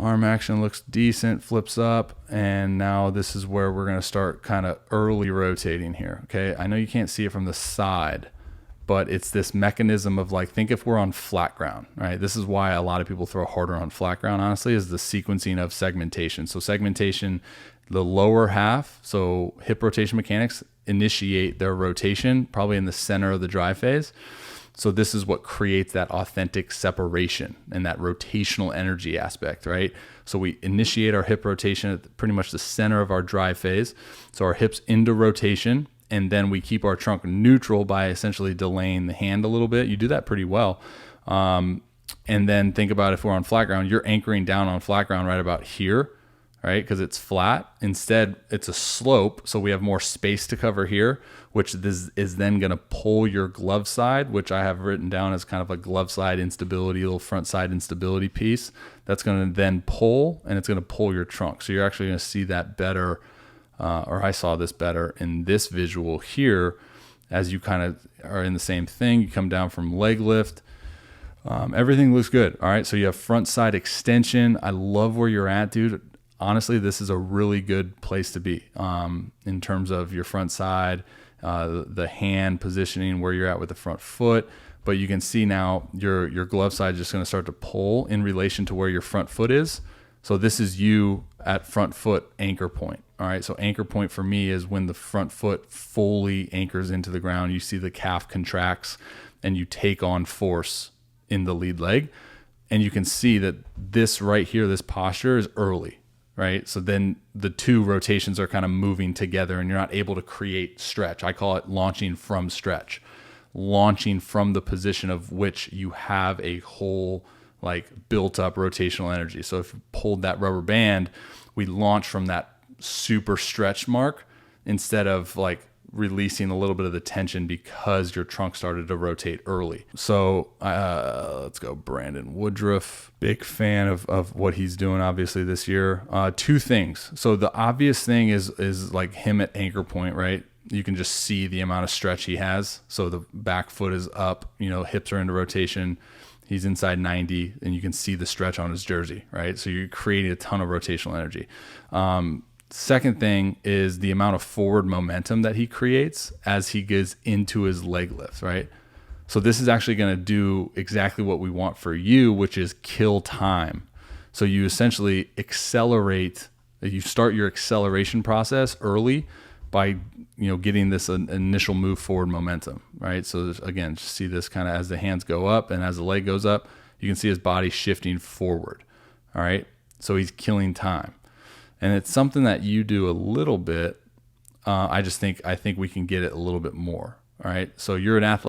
Arm action looks decent, flips up, and now this is where we're going to start kind of early rotating here, okay? I know you can't see it from the side, but it's this mechanism of like, think if we're on flat ground, right? This is why a lot of people throw harder on flat ground, honestly, is the sequencing of segmentation. So segmentation, the lower half, so hip rotation mechanics initiate their rotation probably in the center of the drive phase. So this is what creates that authentic separation and that rotational energy aspect, right? So we initiate our hip rotation at pretty much the center of our drive phase. So our hips into rotation, and then we keep our trunk neutral by essentially delaying the hand a little bit. You do that pretty well. And then think about if we're on flat ground, you're anchoring down on flat ground right about here, right? Because it's flat. Instead, it's a slope, so we have more space to cover here, which this is then going to pull your glove side, which I have written down as kind of a glove side instability, little front side instability piece. That's going to then pull, and it's going to pull your trunk. So you're actually going to see that better, or I saw this better in this visual here, as you kind of are in the same thing. You come down from leg lift. Everything looks good. All right, so you have front side extension. I love where you're at, dude. Honestly, this is a really good place to be in terms of your front side, the hand positioning, where you're at with the front foot. But you can see now your glove side is just going to start to pull in relation to where your front foot is. So this is you at front foot anchor point. All right, so anchor point for me is when the front foot fully anchors into the ground. You see the calf contracts and you take on force in the lead leg. And you can see that this right here, this posture is early. Right. So then the two rotations are kind of moving together and you're not able to create stretch. I call it launching from stretch, launching from the position of which you have a whole like built up rotational energy. So if you pulled that rubber band, we launch from that super stretch mark instead of like releasing a little bit of the tension because your trunk started to rotate early. So let's go Brandon Woodruff. Big fan of what he's doing obviously this year. Two things. So the obvious thing is like him at anchor point, right? You can just see the amount of stretch he has. So the back foot is up, hips are into rotation. He's inside 90 and you can see the stretch on his jersey, right? So you're creating a ton of rotational energy. Second thing is the amount of forward momentum that he creates as he gets into his leg lift, right? So this is actually going to do exactly what we want for you, which is kill time. So you essentially accelerate, you start your acceleration process early by, getting this initial move forward momentum, right? So again, just see this kind of as the hands go up and as the leg goes up, you can see his body shifting forward, all right? So he's killing time. And it's something that you do a little bit. I think we can get it a little bit more. All right. So you're an athlete.